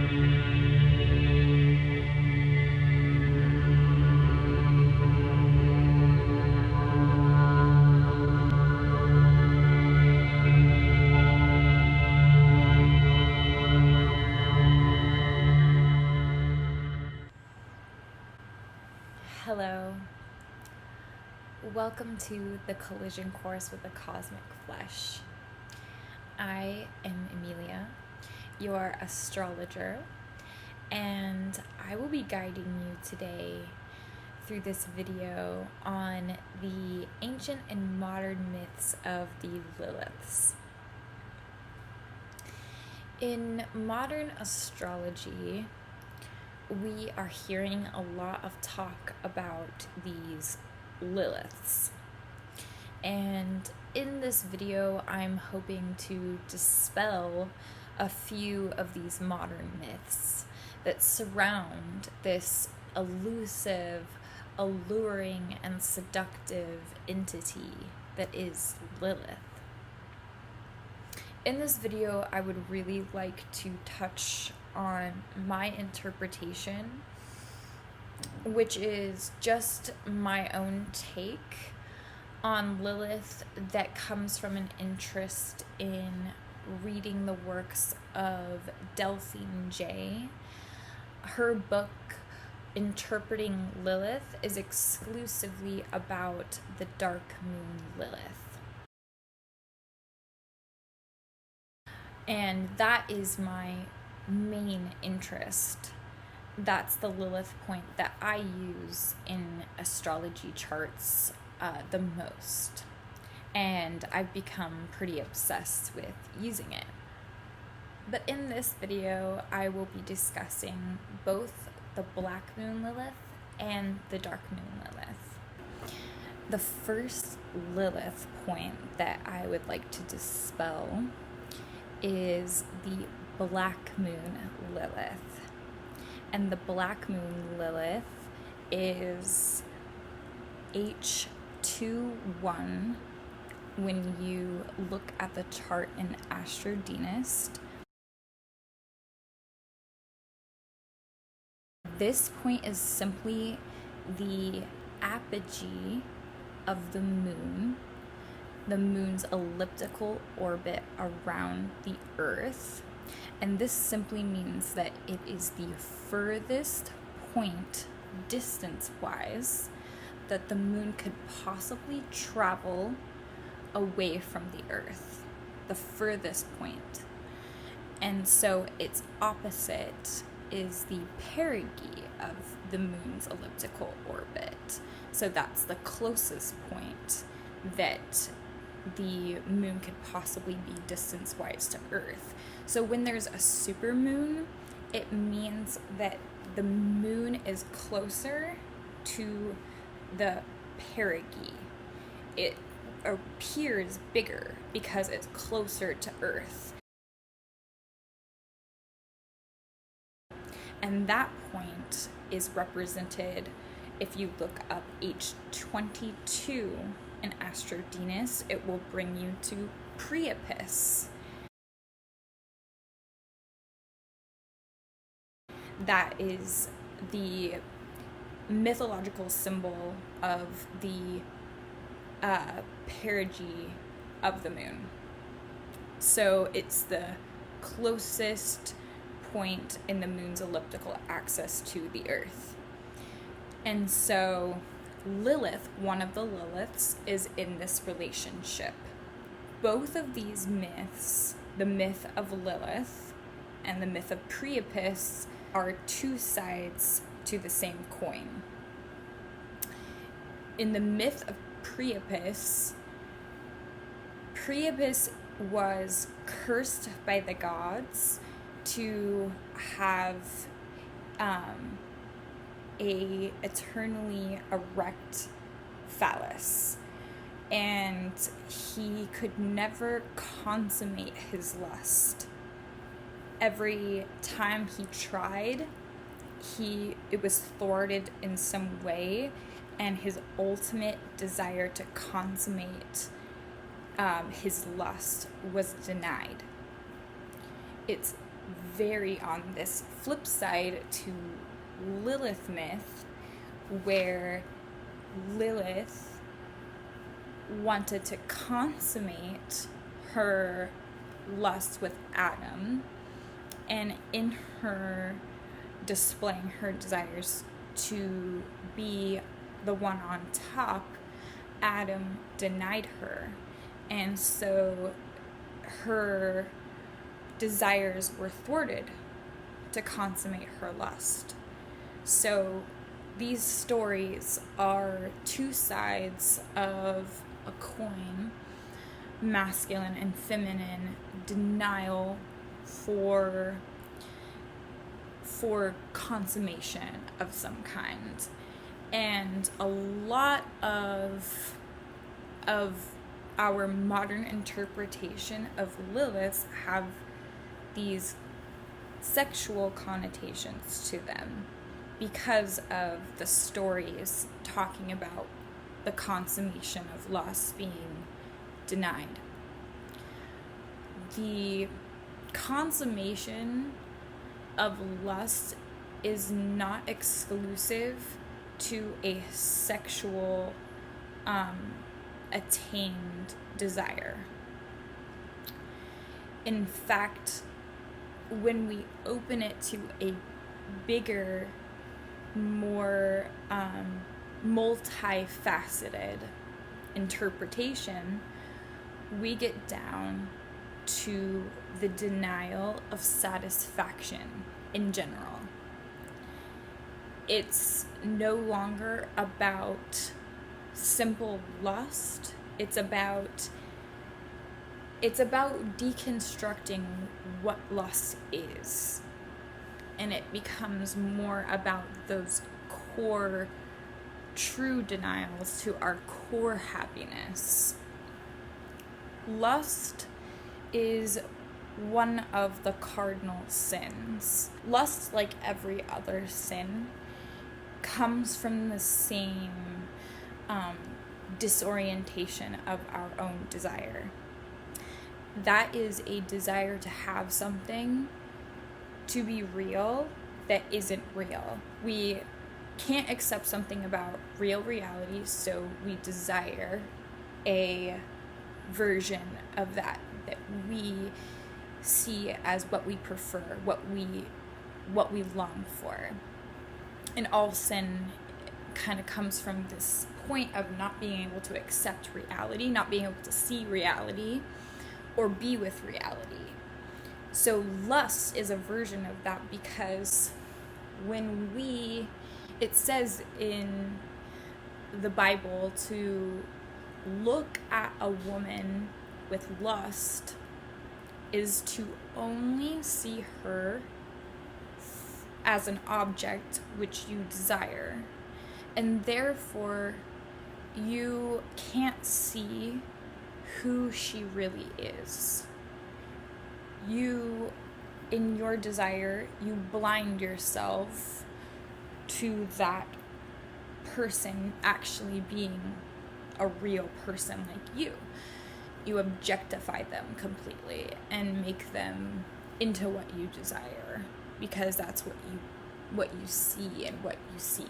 Hello. Welcome to the collision course with the cosmic flesh. I am Amelia, your astrologer, and I will be guiding you today through this video on the ancient and modern myths of the Liliths. In modern astrology, we are hearing a lot of talk about these Liliths. And in this video, I'm hoping to dispel a few of these modern myths that surround this elusive, alluring, and seductive entity that is Lilith. In this video, I would really like to touch on my interpretation, which is just my own take on Lilith that comes from an interest in reading the works of Delphine Jay. Her book, Interpreting Lilith, is exclusively about the Dark Moon Lilith. And that is my main interest. That's the Lilith point that I use in astrology charts the most. And I've become pretty obsessed with using it. But in this video, I will be discussing both the Black Moon Lilith and the Dark Moon Lilith. The first Lilith point that I would like to dispel is the Black Moon Lilith. And the Black Moon Lilith is H21 when you look at the chart in astrology. This point is simply the apogee of the moon's elliptical orbit around the Earth. And this simply means that it is the furthest point, distance-wise, that the moon could possibly travel away from the Earth. The furthest point. And so its opposite is the perigee of the moon's elliptical orbit. So that's the closest point that the moon could possibly be distance-wise to Earth. So when there's a supermoon, it means that the moon is closer to the perigee. It appears bigger because it's closer to Earth. And that point is represented if you look up H22 in astrology, it will bring you to Priapus. That is the mythological symbol of the perigee of the moon. So it's the closest point in the moon's elliptical axis to the Earth. And so Lilith, one of the Liliths, is in this relationship. Both of these myths, the myth of Lilith and the myth of Priapus, are two sides to the same coin. In the myth of Priapus was cursed by the gods to have a eternally erect phallus, and he could never consummate his lust. Every time he tried, it was thwarted in some way, and his ultimate desire to consummate his lust was denied. It's very on this flip side to Lilith myth, where Lilith wanted to consummate her lust with Adam, and in her displaying her desires to be the one on top, Adam denied her, and so her desires were thwarted to consummate her lust. So these stories are two sides of a coin, masculine and feminine denial for consummation of some kind. And a lot of our modern interpretation of Liliths have these sexual connotations to them because of the stories talking about the consummation of lust being denied. The consummation of lust is not exclusive to a sexual attained desire. In fact, when we open it to a bigger, more multifaceted interpretation, we get down to the denial of satisfaction in general. It's no longer about simple lust. It's about deconstructing what lust is. And it becomes more about those core true denials to our core happiness. Lust is one of the cardinal sins. Lust, like every other sin, comes from the same disorientation of our own desire. That is a desire to have something to be real that isn't real. We can't accept something about real reality, so we desire a version of that we see as what we prefer, what we long for. And all sin kind of comes from this point of not being able to accept reality, not being able to see reality or be with reality. So lust is a version of that, because when it says in the Bible to look at a woman with lust is to only see her as an object which you desire, and therefore you can't see who she really is. You, in your desire, you blind yourself to that person actually being a real person like you. You objectify them completely and make them into what you desire, because that's what you see and what you seek.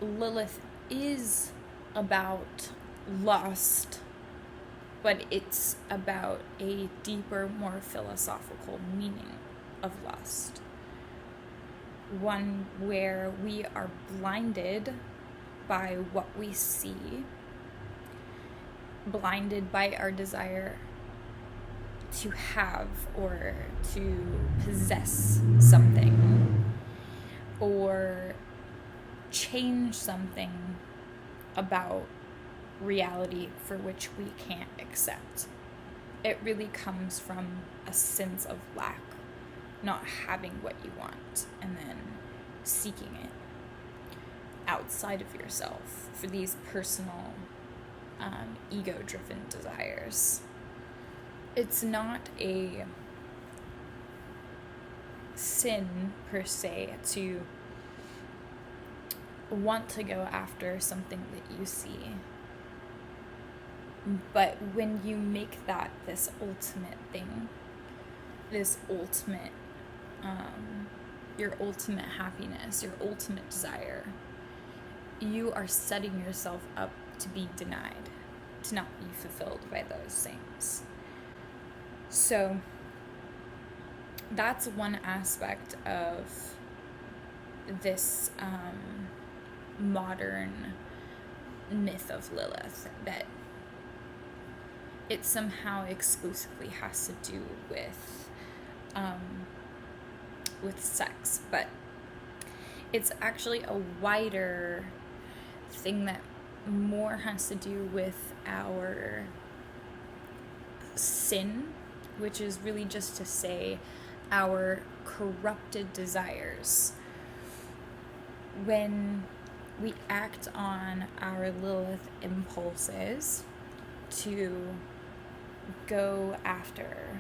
Lilith is about lust, but it's about a deeper, more philosophical meaning of lust. One where we are blinded by what we see, blinded by our desire to have or to possess something or change something about reality for which we can't accept. It really comes from a sense of lack, not having what you want and then seeking it outside of yourself for these personal ego-driven desires. It's not a sin per se to want to go after something that you see, but when you make that this ultimate thing, this ultimate, your ultimate happiness, your ultimate desire, you are setting yourself up to be denied, to not be fulfilled by those things. So that's one aspect of this modern myth of Lilith, that it somehow exclusively has to do with sex, but it's actually a wider thing that more has to do with our sin, which is really just to say our corrupted desires. When we act on our Lilith impulses to go after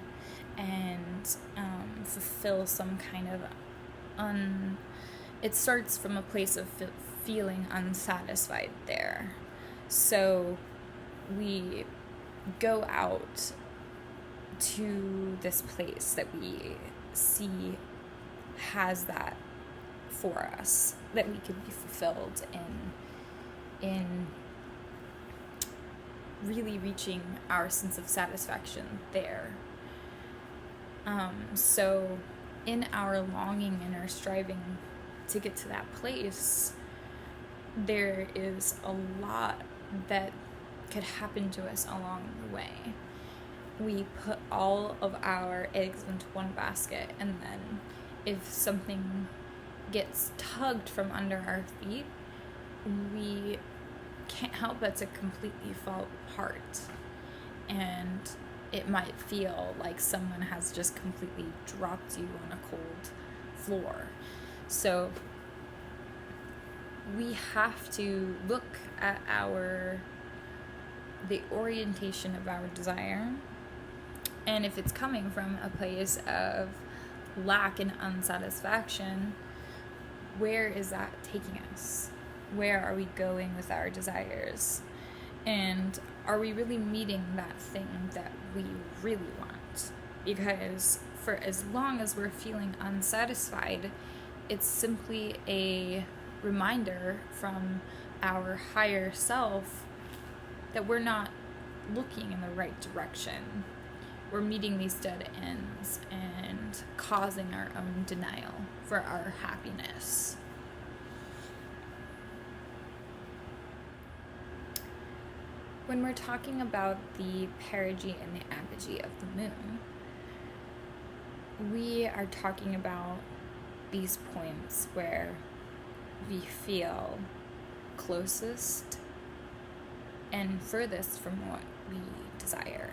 and fulfill some kind of it starts from a place of feeling unsatisfied there. So we go out to this place that we see has that for us, that we could be fulfilled in really reaching our sense of satisfaction there. So in our longing and our striving to get to that place, there is a lot that could happen to us along the way. We put all of our eggs into one basket, and then if something gets tugged from under our feet, we can't help but to completely fall apart. And it might feel like someone has just completely dropped you on a cold floor. So we have to look at the orientation of our desire, and if it's coming from a place of lack and unsatisfaction, where is that taking us? Where are we going with our desires? And are we really meeting that thing that we really want? Because for as long as we're feeling unsatisfied, it's simply a reminder from our higher self that we're not looking in the right direction. We're meeting these dead ends and causing our own denial for our happiness. When we're talking about the perigee and the apogee of the moon, we are talking about these points where we feel closest and furthest from what we desire.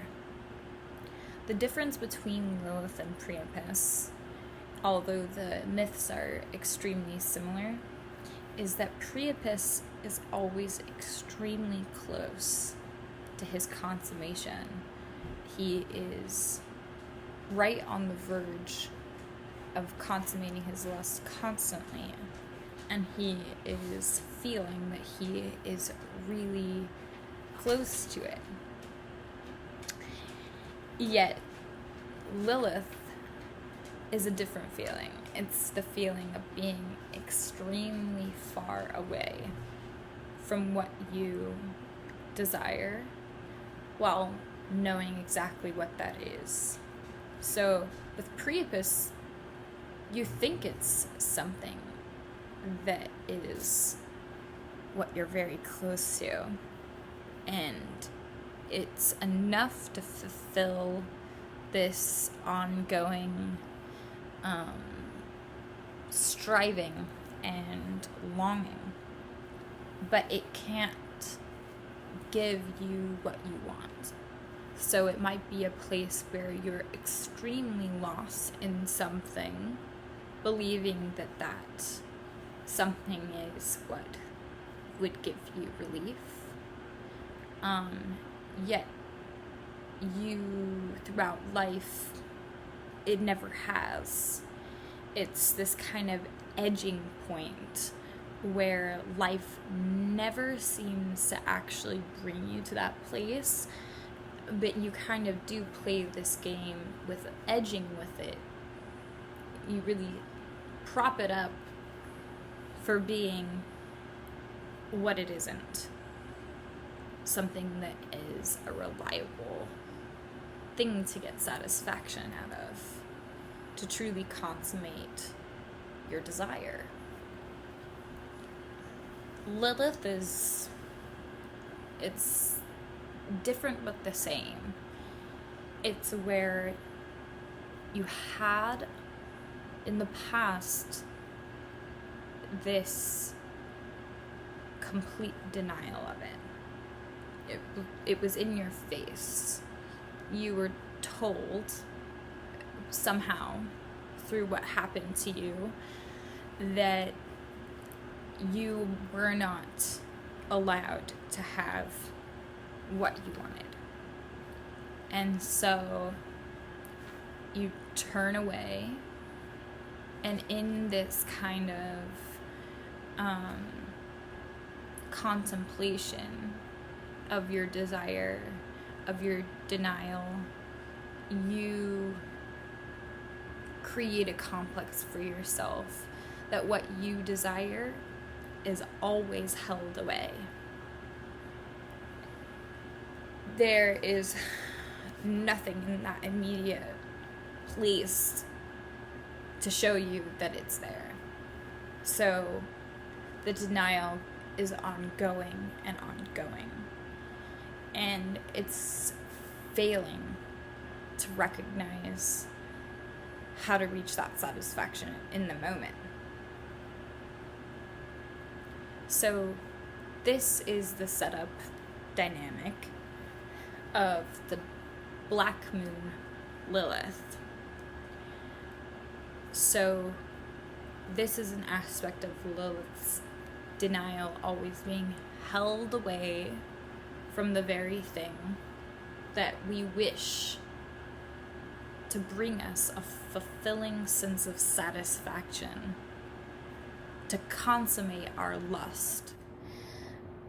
The difference between Lilith and Priapus, although the myths are extremely similar, is that Priapus is always extremely close to his consummation. He is right on the verge of consummating his lust constantly, and he is feeling that he is really close to it. Yet Lilith is a different feeling. It's the feeling of being extremely far away from what you desire, while knowing exactly what that is. So with Priapus, you think it's something that is what you're very close to, and it's enough to fulfill this ongoing striving and longing, but it can't give you what you want. So it might be a place where you're extremely lost in something, believing that that something is what would give you relief. Yet you, throughout life, it never has. It's this kind of edging point where life never seems to actually bring you to that place, but you kind of do play this game with edging with it. You really prop it up for being what it isn't. Something that is a reliable thing to get satisfaction out of, to truly consummate your desire. Lilith it's different but the same. It's where you had in the past this complete denial of it. It was in your face. You were told somehow through what happened to you that you were not allowed to have what you wanted. And so you turn away, and in this kind of contemplation of your desire, of your denial, you create a complex for yourself that what you desire is always held away. There is nothing in that immediate place to show you that it's there. So the denial is ongoing and ongoing. And it's failing to recognize how to reach that satisfaction in the moment. So this is the setup dynamic of the Black Moon Lilith. So this is an aspect of Lilith's denial always being held away from the very thing that we wish to bring us a fulfilling sense of satisfaction, to consummate our lust.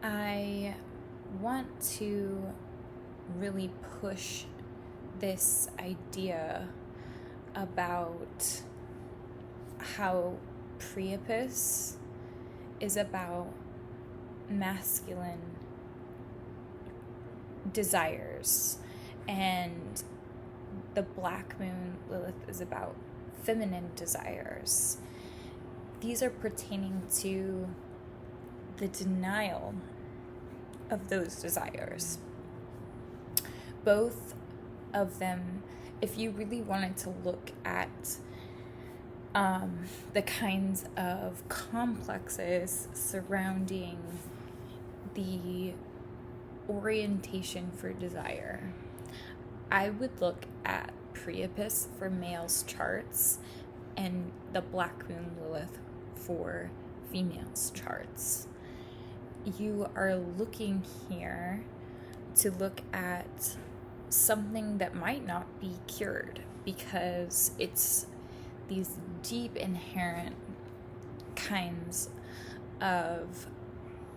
I want to really push this idea about how Priapus is about masculine desires, and the Black Moon Lilith is about feminine desires. These are pertaining to the denial of those desires. Both of them, if you really wanted to look at the kinds of complexes surrounding the orientation for desire, I would look at Priapus for males' charts and the Black Moon Lilith for females' charts. You are looking here to look at something that might not be cured, because it's these deep inherent kinds of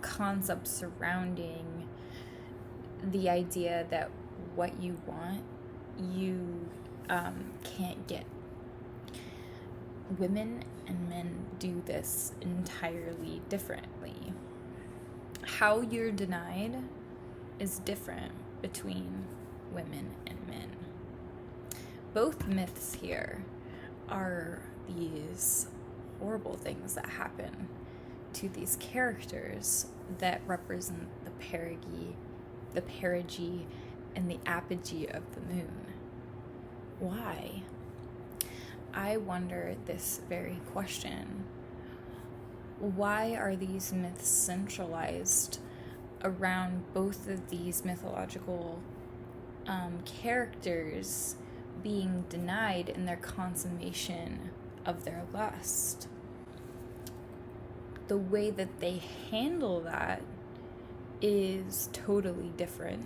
concepts surrounding the idea that what you want, you can't get. Women and men do this entirely differently. How you're denied is different between women and men. Both myths here are these horrible things that happen to these characters that represent the perigee, and the apogee of the moon. Why? I wonder this very question. Why are these myths centralized around both of these mythological characters being denied in their consummation of their lust? The way that they handle that is totally different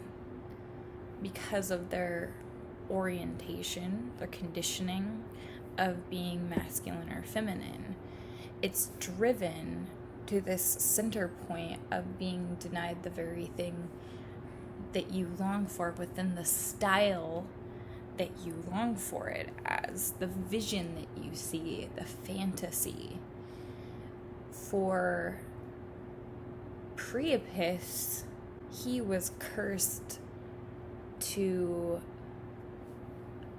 because of their orientation, their conditioning of being masculine or feminine. It's driven to this center point of being denied the very thing that you long for, within the style that you long for it as, the vision that you see, the fantasy. For Priapus, he was cursed to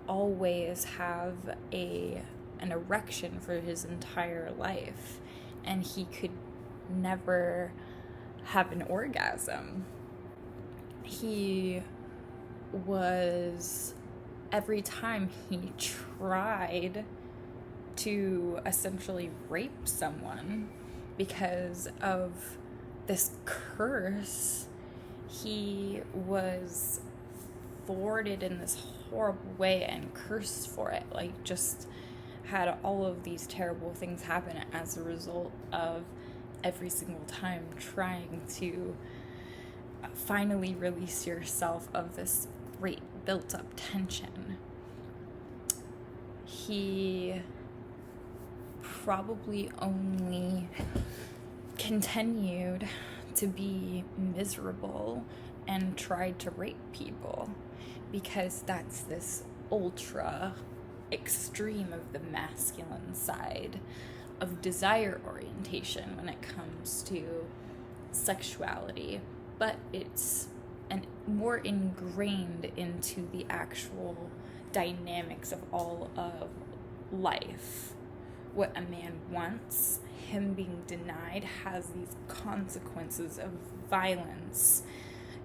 always have an erection for his entire life, and he could never have an orgasm. He was, every time he tried to essentially rape someone because of this curse, he was thwarted in this horrible way and cursed for it. Like, just had all of these terrible things happen as a result of every single time trying to finally release yourself of this great built up tension. He probably only continued to be miserable and tried to rape people, because that's this ultra extreme of the masculine side of desire orientation when it comes to sexuality, but it's more ingrained into the actual dynamics of all of life. What a man wants, him being denied, has these consequences of violence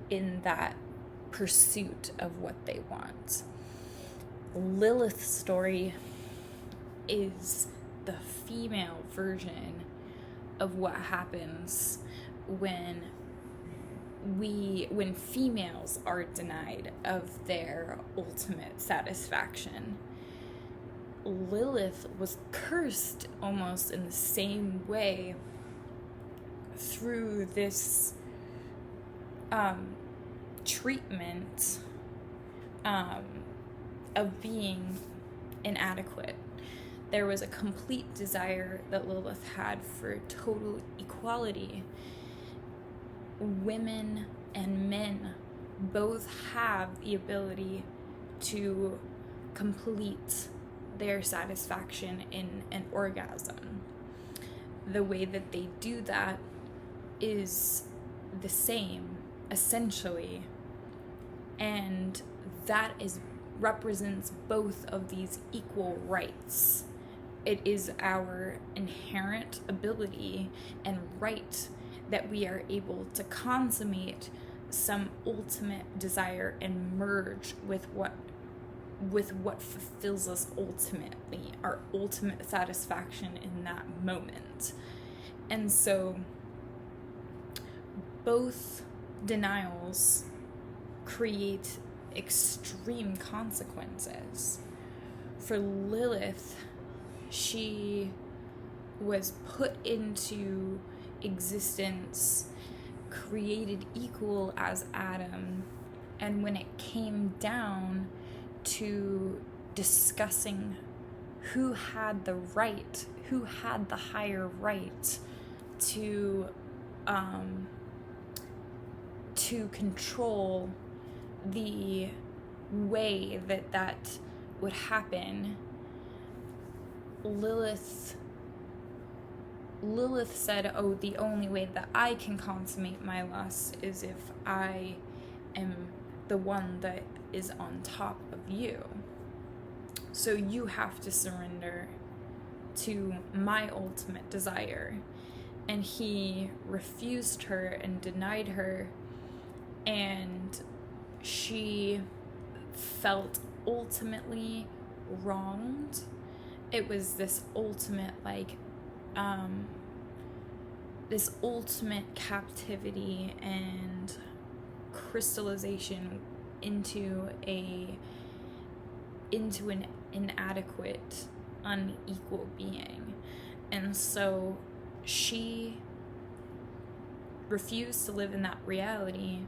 in that pursuit of what they want. Lilith's story is the female version of what happens when females are denied of their ultimate satisfaction. Lilith was cursed almost in the same way through this treatment of being inadequate. There was a complete desire that Lilith had for total equality. Women and men both have the ability to complete their satisfaction in an orgasm. The way that they do that is the same, essentially, and that represents both of these equal rights. It is our inherent ability and right that we are able to consummate some ultimate desire and merge with what fulfills us ultimately, our ultimate satisfaction in that moment. And so both denials create extreme consequences. For Lilith, she was put into existence, created equal as Adam, and when it came down to discussing who had the higher right to control the way that would happen, Lilith said, oh, the only way that I can consummate my lust is if I am the one that is on top of you. So you have to surrender to my ultimate desire. And he refused her and denied her, and she felt ultimately wronged. It was this ultimate, this ultimate captivity and crystallization into an inadequate, unequal being. And so she refused to live in that reality.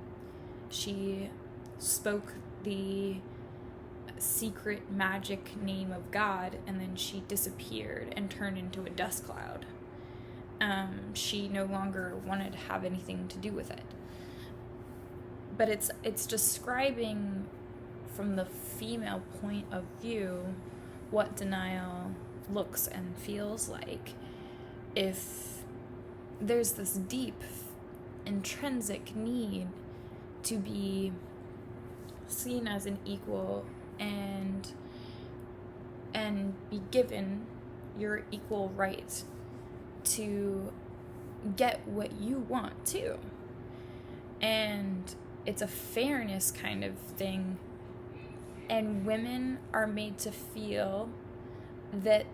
She spoke the secret magic name of God, and then she disappeared and turned into a dust cloud. She no longer wanted to have anything to do with it. but it's describing from the female point of view what denial looks and feels like. If there's this deep intrinsic need to be seen as an equal and be given your equal right to get what you want too. And it's a fairness kind of thing. And women are made to feel that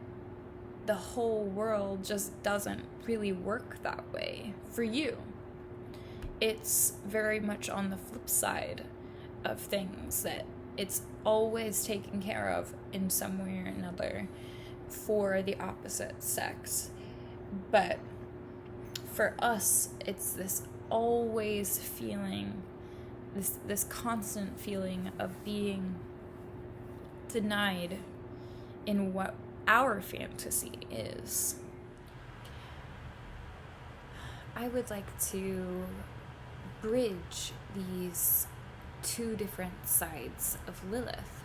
the whole world just doesn't really work that way for you. It's very much on the flip side of things, that it's always taken care of in some way or another for the opposite sex. But for us, it's this always feeling, this constant feeling of being denied in what our fantasy is. I would like to bridge these two different sides of Lilith,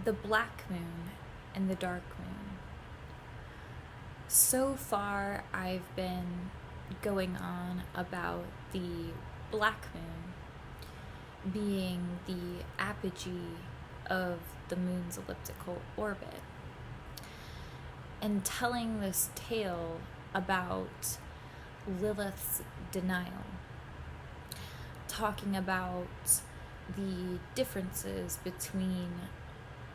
the Black Moon and the Dark Moon. So far, I've been going on about the Black Moon being the apogee of the moon's elliptical orbit, and telling this tale about Lilith's denial, talking about the differences between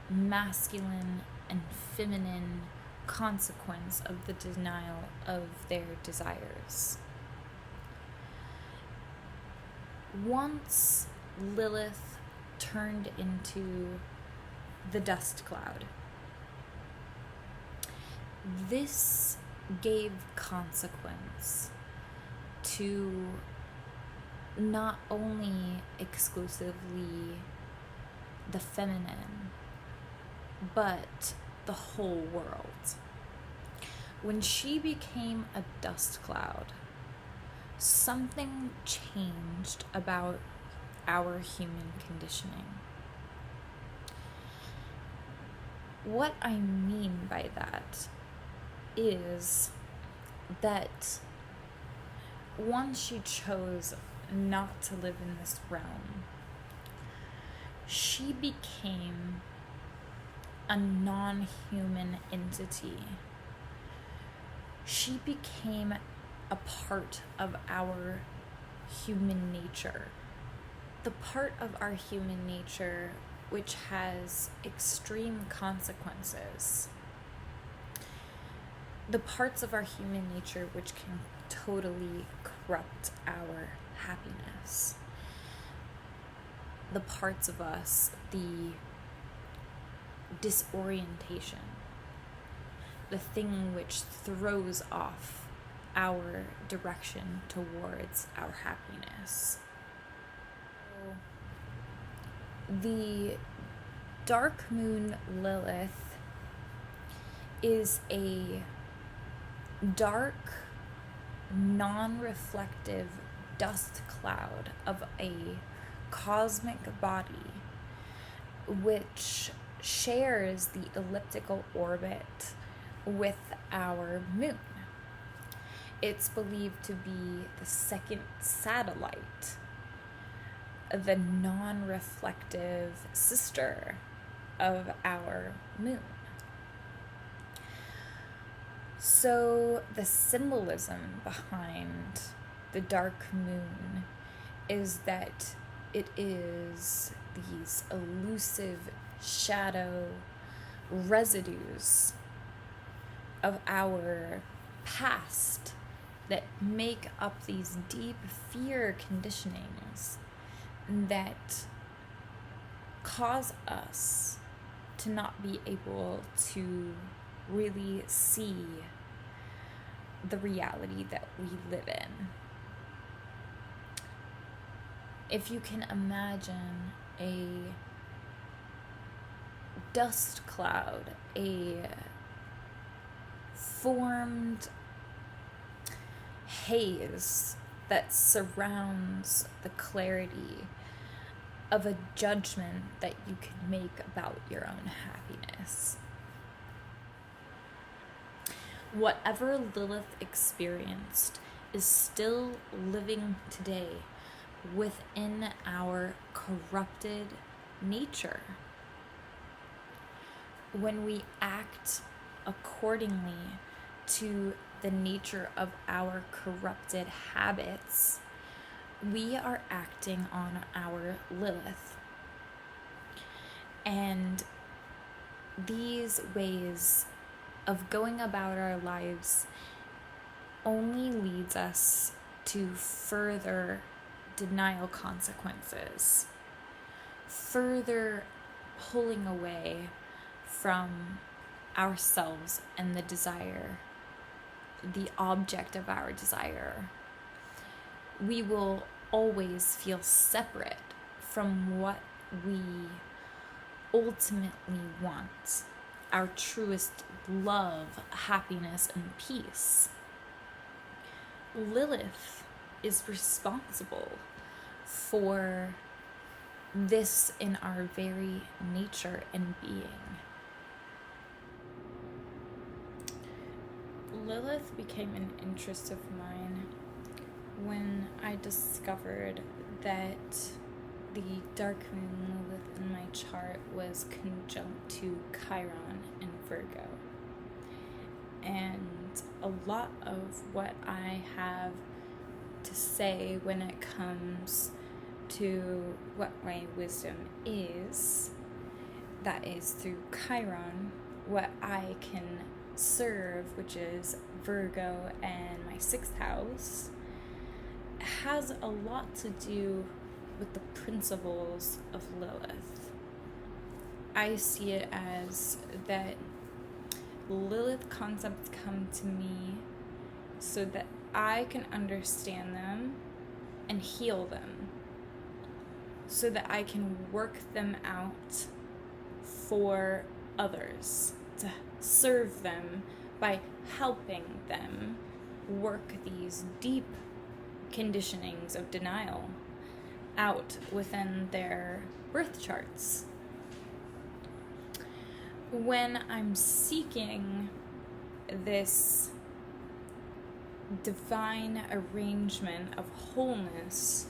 masculine and feminine consequence of the denial of their desires. Once Lilith turned into the dust cloud, this gave consequence to not only exclusively the feminine, but the whole world. When she became a dust cloud, something changed about our human conditioning. What I mean by that is that once she chose not to live in this realm, she became a non-human entity. She became a part of our human nature. The part of our human nature which has extreme consequences. The parts of our human nature which can totally corrupt our happiness. The parts of us, the disorientation, the thing which throws off our direction towards our happiness. The Dark Moon Lilith is a dark, non-reflective dust cloud of a cosmic body which shares the elliptical orbit with our moon. It's believed to be the second satellite, the non-reflective sister of our moon. So the symbolism behind the dark moon is that it is these elusive shadow residues of our past that make up these deep fear conditionings that cause us to not be able to really see the reality that we live in. If you can imagine a dust cloud, a formed haze that surrounds the clarity of a judgment that you can make about your own happiness. Whatever Lilith experienced is still living today within our corrupted nature. When we act accordingly to the nature of our corrupted habits, we are acting on our Lilith. And these ways of going about our lives only leads us to further denial consequences, further pulling away from ourselves and the desire, the object of our desire. We will always feel separate from what we ultimately want, our truest love, happiness, and peace. Lilith is responsible for this in our very nature and being. Lilith became an interest of mine when I discovered that the Dark Moon Lilith in my chart was conjunct to Chiron in Virgo. And a lot of what I have to say when it comes to what my wisdom is, that is through Chiron, what I can serve, which is Virgo and my 6th house, has a lot to do with the principles of Lilith. I see it as that Lilith concepts come to me so that I can understand them and heal them, so that I can work them out for others, to serve them by helping them work these deep conditionings of denial out within their birth charts. When I'm seeking this divine arrangement of wholeness,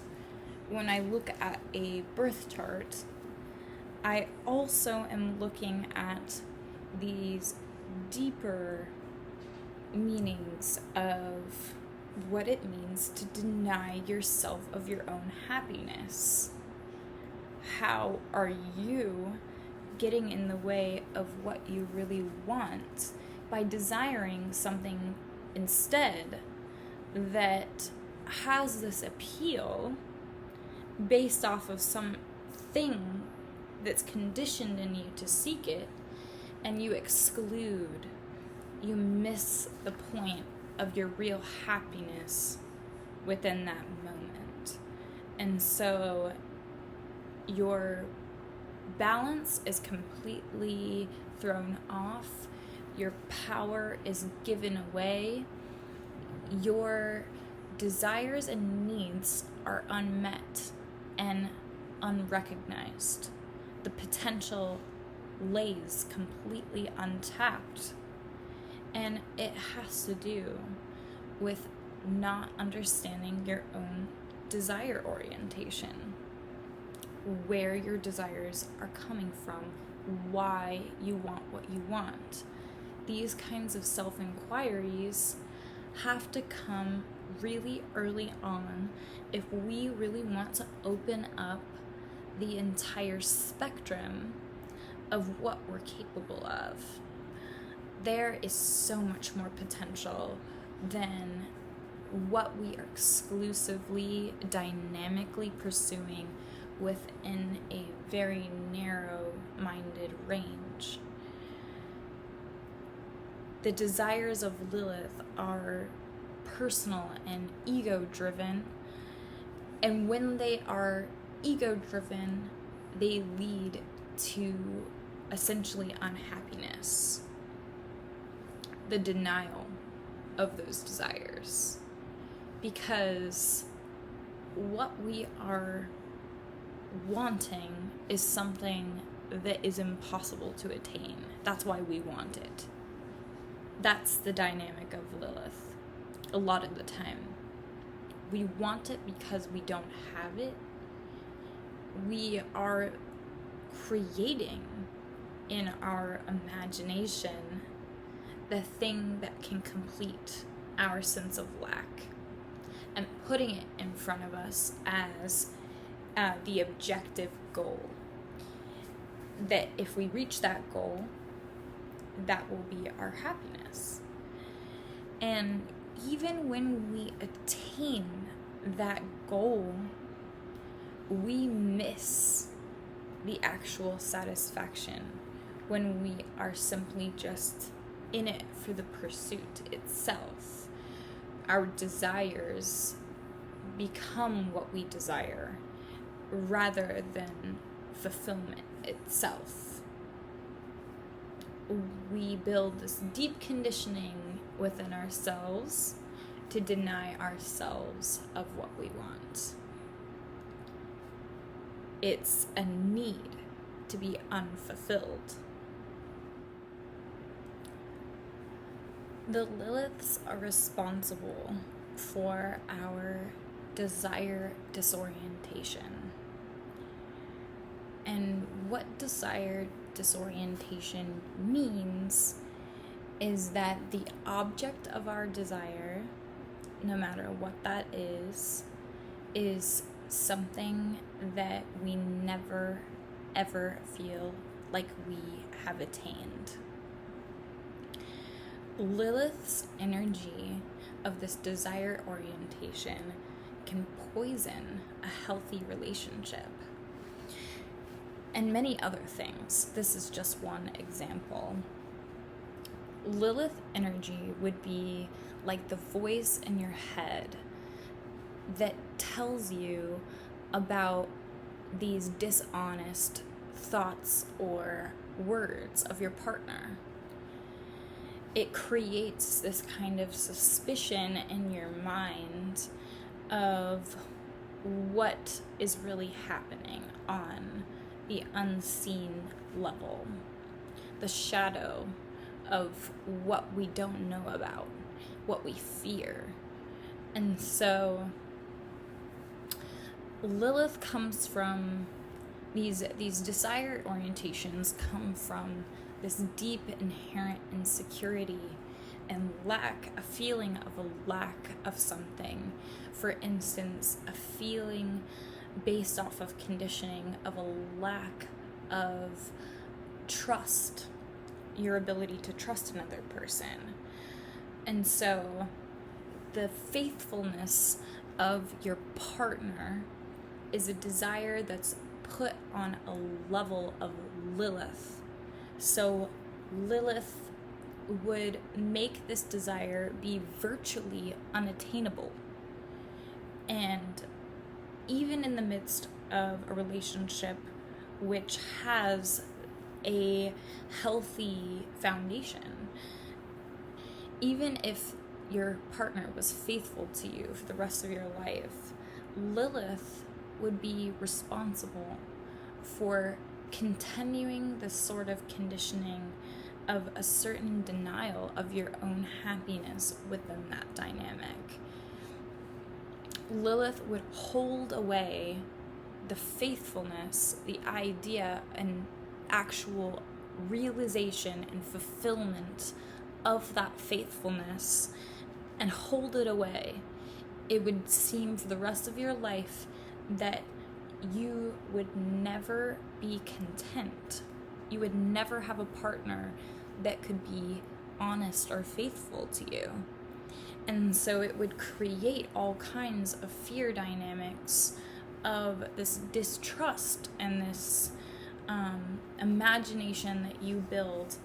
when I look at a birth chart, I also am looking at these deeper meanings of what it means to deny yourself of your own happiness. How are you getting in the way of what you really want by desiring something instead that has this appeal based off of something that's conditioned in you to seek it, and you exclude, you miss the point of your real happiness within that moment. And so your balance is completely thrown off, your power is given away, your desires and needs are unmet and unrecognized. The potential lays completely untapped. And it has to do with not understanding your own desire orientation, where your desires are coming from, why you want what you want. These kinds of self-inquiries have to come really early on if we really want to open up the entire spectrum of what we're capable of. There is so much more potential than what we are exclusively, dynamically pursuing within a very narrow-minded range. The desires of Lilith are personal and ego-driven, and when they are ego-driven, they lead to essentially the denial of those desires. because what we are wanting is something that is impossible to attain. That's why we want it. That's the dynamic of Lilith. A lot of the time, we want it because we don't have it. We are creating in our imagination the thing that can complete our sense of lack and putting it in front of us as the objective goal. That if we reach that goal, that will be our happiness. And even when we attain that goal, we miss the actual satisfaction when we are simply just in it for the pursuit itself. Our desires become what we desire rather than fulfillment itself. We build this deep conditioning within ourselves to deny ourselves of what we want. It's a need to be unfulfilled. The Liliths are responsible for our desire disorientation. And what desire disorientation means is that the object of our desire, no matter what that is something that we never ever feel like we have attained. Lilith's energy of this desire orientation can poison a healthy relationship. And many other things. This is just one example. Lilith energy would be like the voice in your head that tells you about these dishonest thoughts or words of your partner. It creates this kind of suspicion in your mind of what is really happening on the unseen level, the shadow of what we don't know about, what we fear. And so Lilith comes from these desire orientations come from this deep inherent insecurity and lack, a feeling of a lack of something. For instance, a feeling based off of conditioning of a lack of trust, your ability to trust another person. And so the faithfulness of your partner is a desire that's put on a level of Lilith. So Lilith would make this desire be virtually unattainable. And even in the midst of a relationship which has a healthy foundation, even if your partner was faithful to you for the rest of your life, Lilith would be responsible for continuing this sort of conditioning of a certain denial of your own happiness within that dynamic. Lilith would hold away the faithfulness, the idea and actual realization and fulfillment of that faithfulness and hold it away. It would seem for the rest of your life that you would never be content. You would never have a partner that could be honest or faithful to you. And so it would create all kinds of fear dynamics of this distrust and this imagination that you build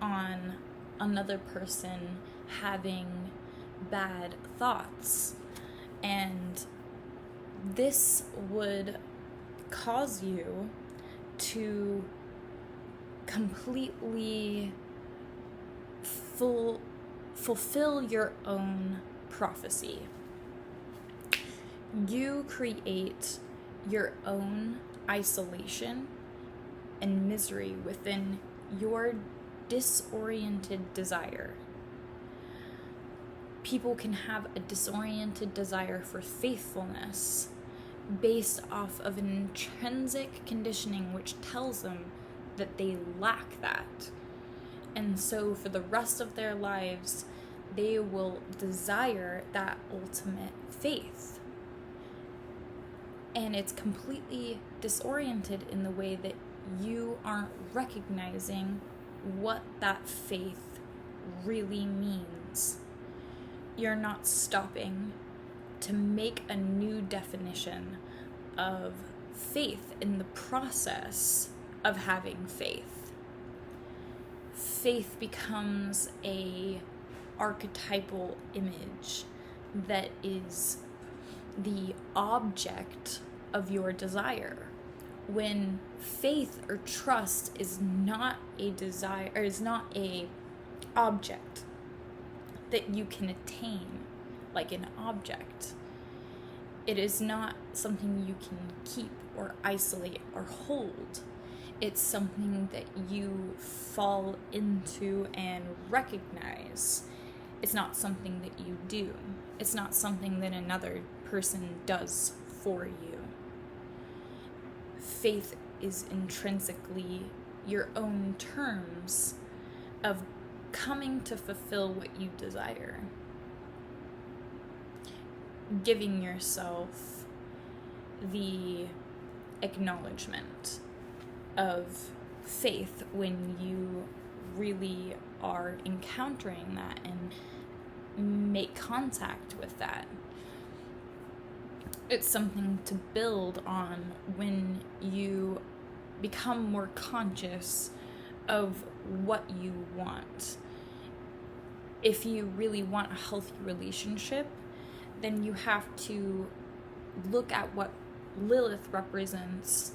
on another person having bad thoughts. And this would cause you to completely fulfill your own prophecy. You create your own isolation and misery within your disoriented desire. People can have a disoriented desire for faithfulness based off of an intrinsic conditioning which tells them that they lack that. And so for the rest of their lives, they will desire that ultimate faith. And it's completely disoriented in the way that you aren't recognizing what that faith really means. You're not stopping to make a new definition of faith in the process of having faith. Faith becomes a archetypal image that is the object of your desire, when faith or trust is not a desire, or is not a object that you can attain like an object. It is not something you can keep or isolate or hold. It's something that you fall into and recognize. It's not something that you do. It's not something that another person does for you. Faith is intrinsically your own terms of coming to fulfill what you desire. Giving yourself the acknowledgement of faith when you really are encountering that and make contact with that. It's something to build on when you become more conscious of what you want. If you really want a healthy relationship, then you have to look at what Lilith represents,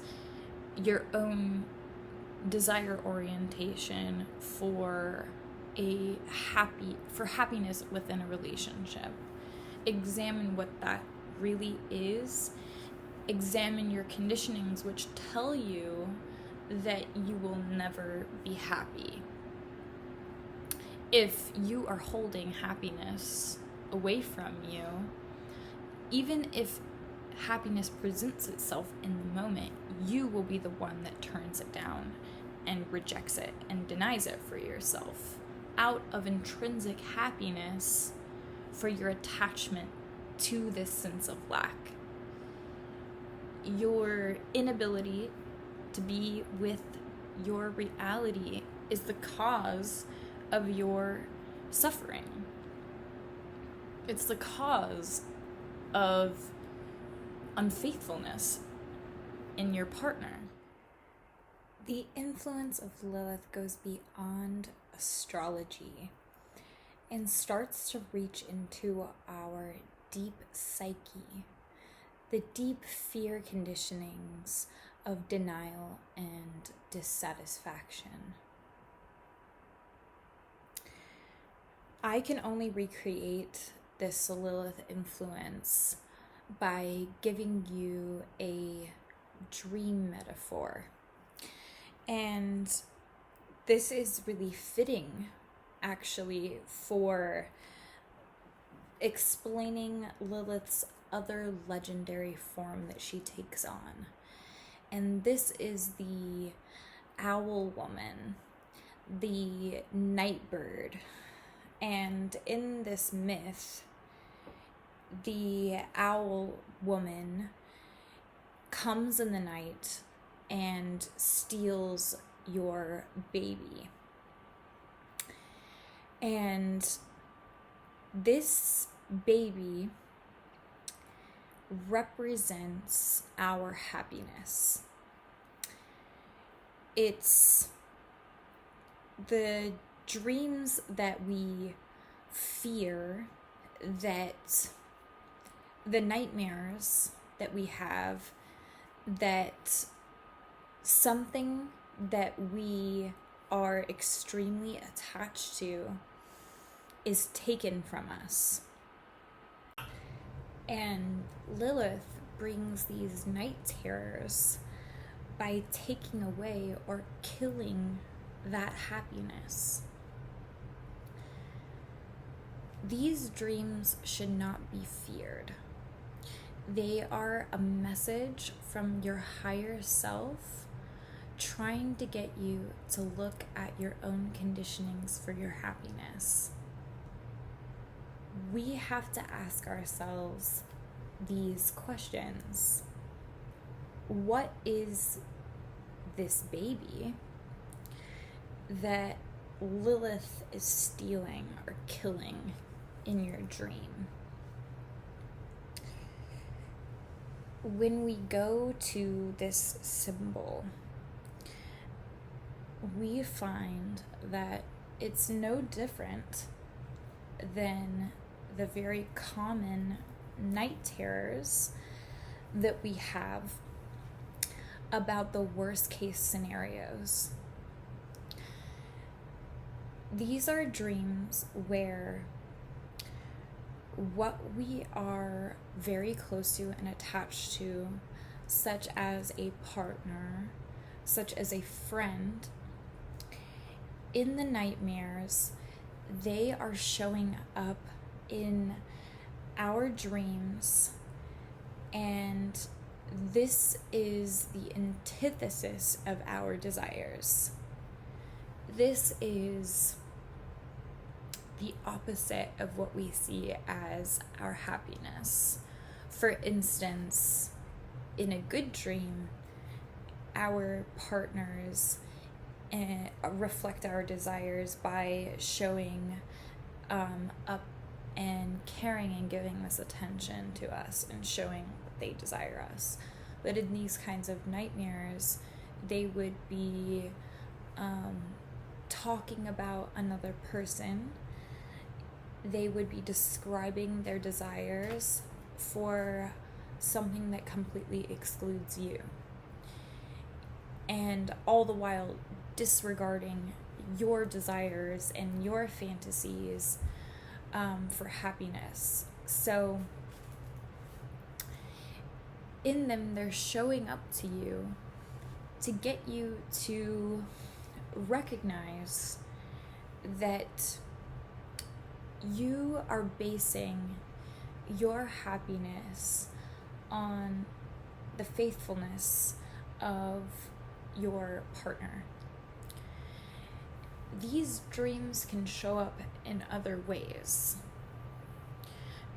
your own desire orientation for happiness within a relationship. Examine what that really is. Examine your conditionings which tell you that you will never be happy. If you are holding happiness away from you, even if happiness presents itself in the moment, you will be the one that turns it down and rejects it and denies it for yourself out of intrinsic happiness for your attachment to this sense of lack. Your inability to be with your reality is the cause of your suffering. It's the cause of unfaithfulness in your partner. The influence of Lilith goes beyond astrology and starts to reach into our deep psyche, the deep fear conditionings of denial and dissatisfaction. I can only recreate this Lilith influence by giving you a dream metaphor. And this is really fitting, actually, for explaining Lilith's other legendary form that she takes on. And this is the owl woman, the night bird. And in this myth, the owl woman comes in the night and steals your baby. And this baby represents our happiness. It's the dreams that we fear, that the nightmares that we have, that something that we are extremely attached to is taken from us. And Lilith brings these night terrors by taking away or killing that happiness. These dreams should not be feared. They are a message from your higher self trying to get you to look at your own conditionings for your happiness. We have to ask ourselves these questions. What is this baby that Lilith is stealing or killing in your dream? When we go to this symbol, we find that it's no different than the very common night terrors that we have about the worst case scenarios. These are dreams where what we are very close to and attached to, such as a partner, such as a friend, in the nightmares, they are showing up in our dreams, and this is the antithesis of our desires. This is the opposite of what we see as our happiness. For instance, in a good dream, our partners reflect our desires by showing up and caring and giving this attention to us and showing what they desire us. But in these kinds of nightmares, they would be talking about another person. They would be describing their desires for something that completely excludes you. And all the while disregarding your desires and your fantasies for happiness. So in them, they're showing up to you to get you to recognize that you are basing your happiness on the faithfulness of your partner. These dreams can show up in other ways.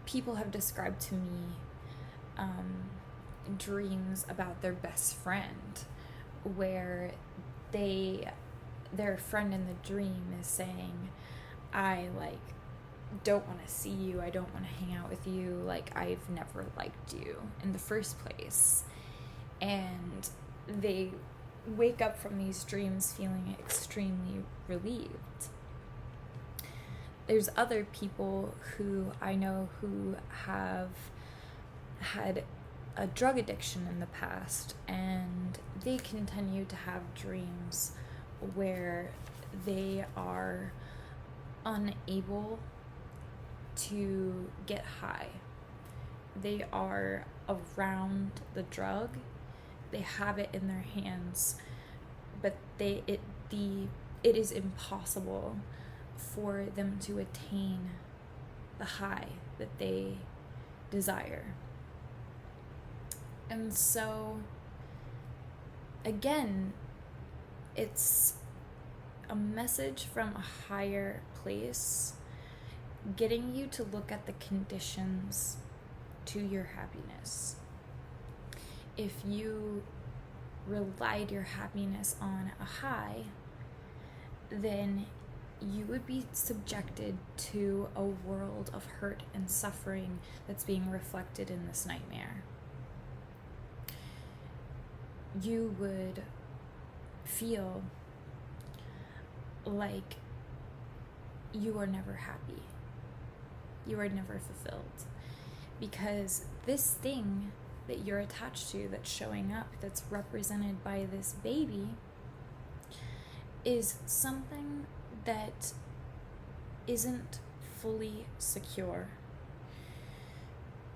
People have described to me dreams about their best friend, where their friend in the dream is saying, I don't want to see you, I don't want to hang out with you, I've never liked you in the first place. And they wake up from these dreams feeling extremely relieved. There's other people who I know who have had a drug addiction in the past, and they continue to have dreams where they are unable to get high. They are around the drug, they have it in their hands, but it is impossible for them to attain the high that they desire. And so again, it's a message from a higher place getting you to look at the conditions to your happiness. If you relied your happiness on a high, then you would be subjected to a world of hurt and suffering that's being reflected in this nightmare. You would feel like you are never happy. You are never fulfilled. Because this thing that you're attached to, that's showing up, that's represented by this baby, is something that isn't fully secure.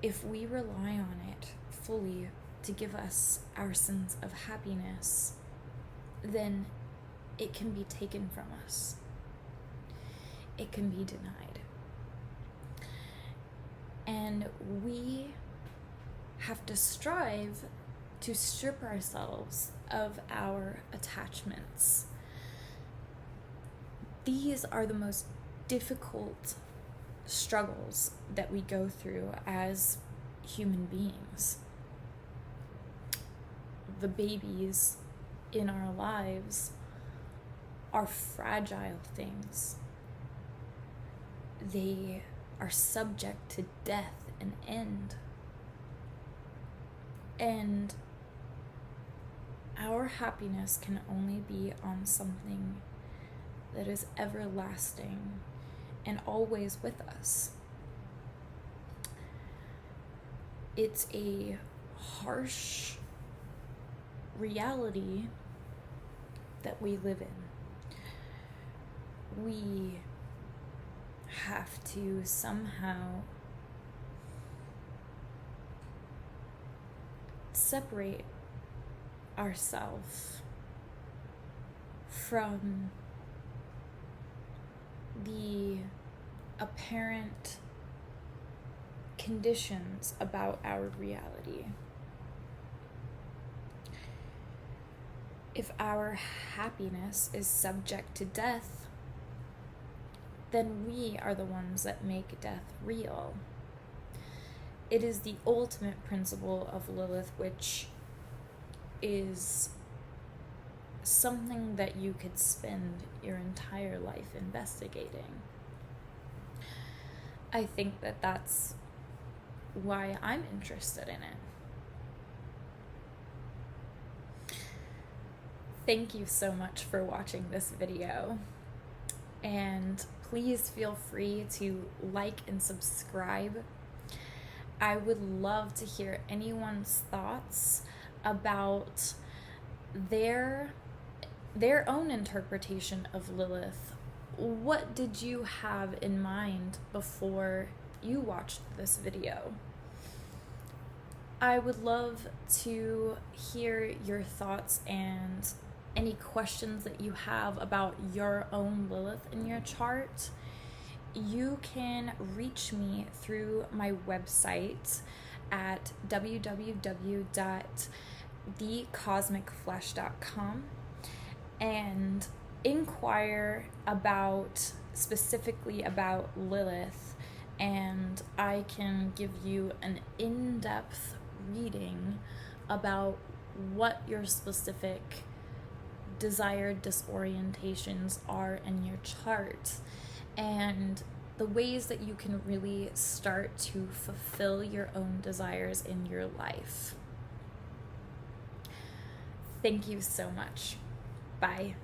if we rely on it fully to give us our sense of happiness, then it can be taken from us. It can be denied. And we have to strive to strip ourselves of our attachments. These are the most difficult struggles that we go through as human beings. The babies in our lives are fragile things. They are subject to death and end. And our happiness can only be on something that is everlasting and always with us. It's a harsh reality that we live in. We have to somehow separate ourselves from the apparent conditions about our reality. If our happiness is subject to death, then we are the ones that make death real. It is the ultimate principle of Lilith, which is something that you could spend your entire life investigating. I think that that's why I'm interested in it. Thank you so much for watching this video, and please feel free to like and subscribe. I would love to hear anyone's thoughts about their own interpretation of Lilith. What did you have in mind before you watched this video? I would love to hear your thoughts and any questions that you have about your own Lilith in your chart. You can reach me through my website at www.thecosmicflesh.com and inquire specifically about Lilith, and I can give you an in-depth reading about what your specific desired disorientations are in your chart and the ways that you can really start to fulfill your own desires in your life. Thank you so much. Bye.